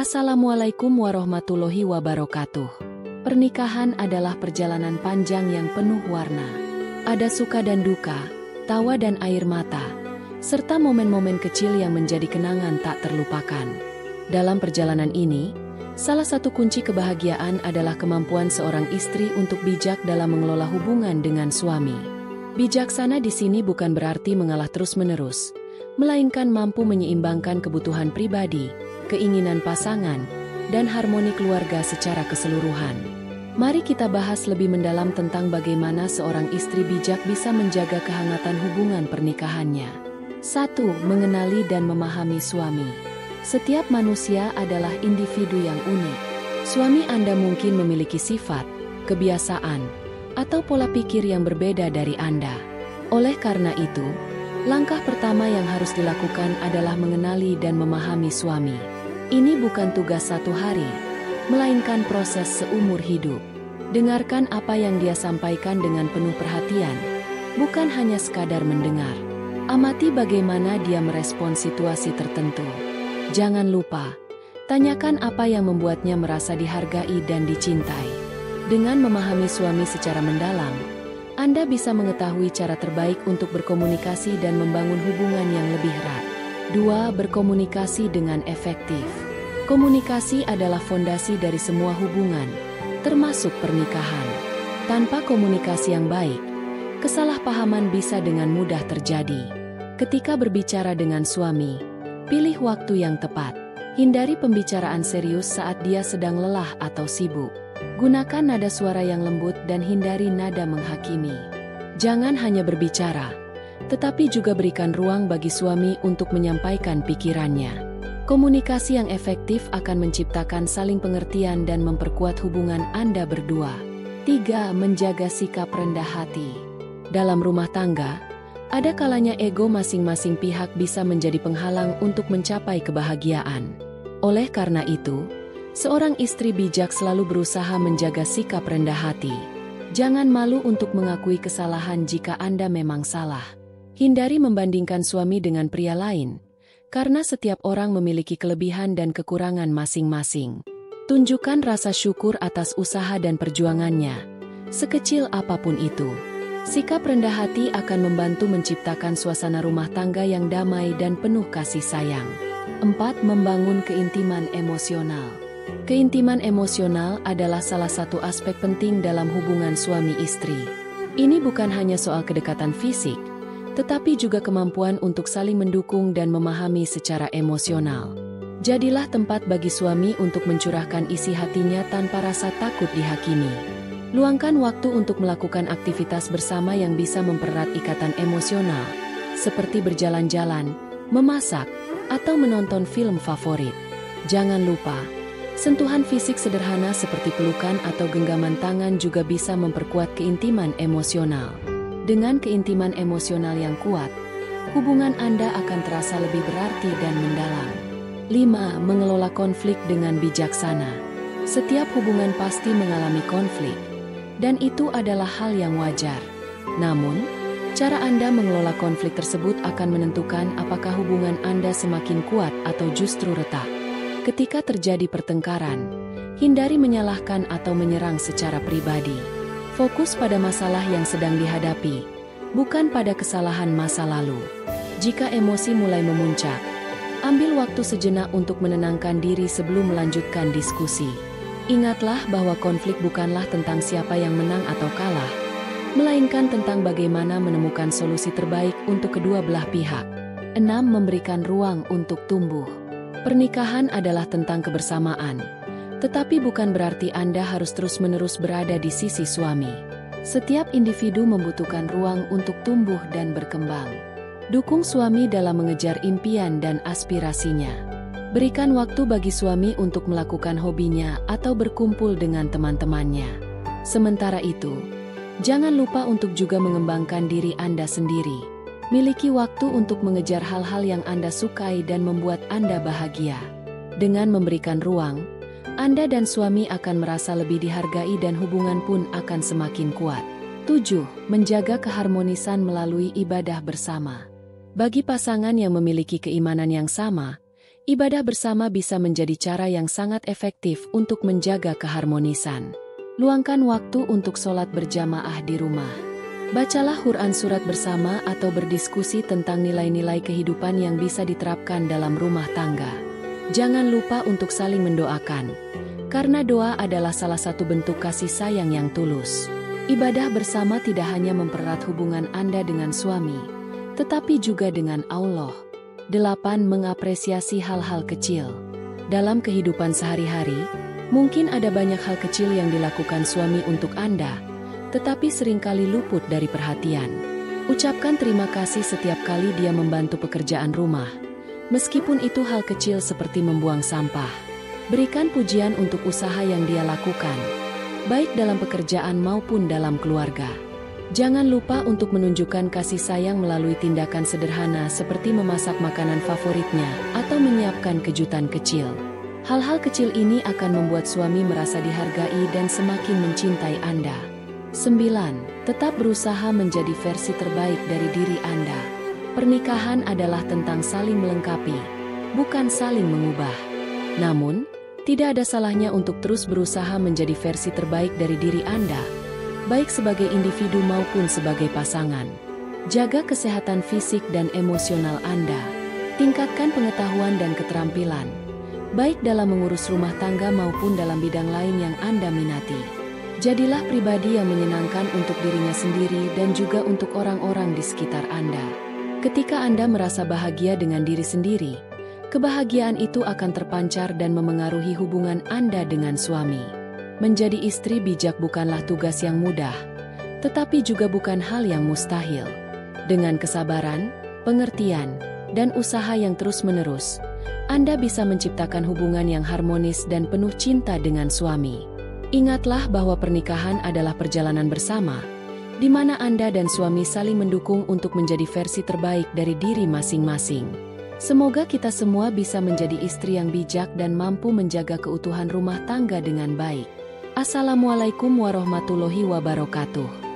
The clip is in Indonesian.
Assalamualaikum warahmatullahi wabarakatuh. Pernikahan adalah perjalanan panjang yang penuh warna. Ada suka dan duka, tawa dan air mata, serta momen-momen kecil yang menjadi kenangan tak terlupakan. Dalam perjalanan ini, salah satu kunci kebahagiaan adalah kemampuan seorang istri untuk bijak dalam mengelola hubungan dengan suami. Bijaksana di sini bukan berarti mengalah terus-menerus, melainkan mampu menyeimbangkan kebutuhan pribadi, keinginan pasangan, dan harmoni keluarga secara keseluruhan. Mari kita bahas lebih mendalam tentang bagaimana seorang istri bijak bisa menjaga kehangatan hubungan pernikahannya. 1. Mengenali dan memahami suami. Setiap manusia adalah individu yang unik. Suami Anda mungkin memiliki sifat, kebiasaan, atau pola pikir yang berbeda dari Anda. Oleh karena itu, langkah pertama yang harus dilakukan adalah mengenali dan memahami suami. Ini bukan tugas satu hari, melainkan proses seumur hidup. Dengarkan apa yang dia sampaikan dengan penuh perhatian, bukan hanya sekadar mendengar. Amati bagaimana dia merespons situasi tertentu. Jangan lupa, tanyakan apa yang membuatnya merasa dihargai dan dicintai. Dengan memahami suami secara mendalam, Anda bisa mengetahui cara terbaik untuk berkomunikasi dan membangun hubungan yang lebih erat. 2. Berkomunikasi dengan efektif. Komunikasi adalah fondasi dari semua hubungan, termasuk pernikahan. Tanpa komunikasi yang baik, kesalahpahaman bisa dengan mudah terjadi. Ketika berbicara dengan suami, pilih waktu yang tepat. Hindari pembicaraan serius saat dia sedang lelah atau sibuk. Gunakan nada suara yang lembut dan hindari nada menghakimi. Jangan hanya berbicara, tetapi juga berikan ruang bagi suami untuk menyampaikan pikirannya. Komunikasi yang efektif akan menciptakan saling pengertian dan memperkuat hubungan Anda berdua. 3. Menjaga sikap rendah hati. Dalam rumah tangga, ada kalanya ego masing-masing pihak bisa menjadi penghalang untuk mencapai kebahagiaan. Oleh karena itu, seorang istri bijak selalu berusaha menjaga sikap rendah hati. Jangan malu untuk mengakui kesalahan jika Anda memang salah. Hindari membandingkan suami dengan pria lain, karena setiap orang memiliki kelebihan dan kekurangan masing-masing. Tunjukkan rasa syukur atas usaha dan perjuangannya, sekecil apapun itu. Sikap rendah hati akan membantu menciptakan suasana rumah tangga yang damai dan penuh kasih sayang. 4. Membangun keintiman emosional. Keintiman emosional adalah salah satu aspek penting dalam hubungan suami istri. Ini bukan hanya soal kedekatan fisik, tetapi juga kemampuan untuk saling mendukung dan memahami secara emosional. Jadilah tempat bagi suami untuk mencurahkan isi hatinya tanpa rasa takut dihakimi. Luangkan waktu untuk melakukan aktivitas bersama yang bisa mempererat ikatan emosional, seperti berjalan-jalan, memasak, atau menonton film favorit. Jangan lupa, sentuhan fisik sederhana seperti pelukan atau genggaman tangan juga bisa memperkuat keintiman emosional. Dengan keintiman emosional yang kuat, hubungan Anda akan terasa lebih berarti dan mendalam. 5. Mengelola konflik dengan bijaksana. Setiap hubungan pasti mengalami konflik, dan itu adalah hal yang wajar. Namun, cara Anda mengelola konflik tersebut akan menentukan apakah hubungan Anda semakin kuat atau justru retak. Ketika terjadi pertengkaran, hindari menyalahkan atau menyerang secara pribadi. Fokus pada masalah yang sedang dihadapi, bukan pada kesalahan masa lalu. Jika emosi mulai memuncak, ambil waktu sejenak untuk menenangkan diri sebelum melanjutkan diskusi. Ingatlah bahwa konflik bukanlah tentang siapa yang menang atau kalah, melainkan tentang bagaimana menemukan solusi terbaik untuk kedua belah pihak. 6. Memberikan ruang untuk tumbuh. Pernikahan adalah tentang kebersamaan, tetapi bukan berarti Anda harus terus-menerus berada di sisi suami. Setiap individu membutuhkan ruang untuk tumbuh dan berkembang. Dukung suami dalam mengejar impian dan aspirasinya. Berikan waktu bagi suami untuk melakukan hobinya atau berkumpul dengan teman-temannya. Sementara itu, jangan lupa untuk juga mengembangkan diri Anda sendiri. Miliki waktu untuk mengejar hal-hal yang Anda sukai dan membuat Anda bahagia. Dengan memberikan ruang, Anda dan suami akan merasa lebih dihargai dan hubungan pun akan semakin kuat. 7. Menjaga keharmonisan melalui ibadah bersama. Bagi pasangan yang memiliki keimanan yang sama, Ibadah bersama bisa menjadi cara yang sangat efektif untuk menjaga keharmonisan. Luangkan waktu untuk sholat berjamaah di rumah. Bacalah Quran surat bersama atau berdiskusi tentang nilai-nilai kehidupan yang bisa diterapkan dalam rumah tangga. Jangan lupa untuk saling mendoakan, karena doa adalah salah satu bentuk kasih sayang yang tulus. Ibadah bersama tidak hanya mempererat hubungan Anda dengan suami, tetapi juga dengan Allah. 8. Mengapresiasi hal-hal kecil. Dalam kehidupan sehari-hari, mungkin ada banyak hal kecil yang dilakukan suami untuk Anda, tetapi seringkali luput dari perhatian. Ucapkan terima kasih setiap kali dia membantu pekerjaan rumah, meskipun itu hal kecil seperti membuang sampah. Berikan pujian untuk usaha yang dia lakukan, baik dalam pekerjaan maupun dalam keluarga. Jangan lupa untuk menunjukkan kasih sayang melalui tindakan sederhana seperti memasak makanan favoritnya atau menyiapkan kejutan kecil. Hal-hal kecil ini akan membuat suami merasa dihargai dan semakin mencintai Anda. 9. Tetap berusaha menjadi versi terbaik dari diri Anda. Pernikahan adalah tentang saling melengkapi, bukan saling mengubah. Namun, tidak ada salahnya untuk terus berusaha menjadi versi terbaik dari diri Anda, baik sebagai individu maupun sebagai pasangan. Jaga kesehatan fisik dan emosional Anda. Tingkatkan pengetahuan dan keterampilan, baik dalam mengurus rumah tangga maupun dalam bidang lain yang Anda minati. Jadilah pribadi yang menyenangkan untuk dirinya sendiri dan juga untuk orang-orang di sekitar Anda. Ketika Anda merasa bahagia dengan diri sendiri, kebahagiaan itu akan terpancar dan memengaruhi hubungan Anda dengan suami. Menjadi istri bijak bukanlah tugas yang mudah, tetapi juga bukan hal yang mustahil. Dengan kesabaran, pengertian, dan usaha yang terus-menerus, Anda bisa menciptakan hubungan yang harmonis dan penuh cinta dengan suami. Ingatlah bahwa pernikahan adalah perjalanan bersama, di mana Anda dan suami saling mendukung untuk menjadi versi terbaik dari diri masing-masing. Semoga kita semua bisa menjadi istri yang bijak dan mampu menjaga keutuhan rumah tangga dengan baik. Assalamualaikum warahmatullahi wabarakatuh.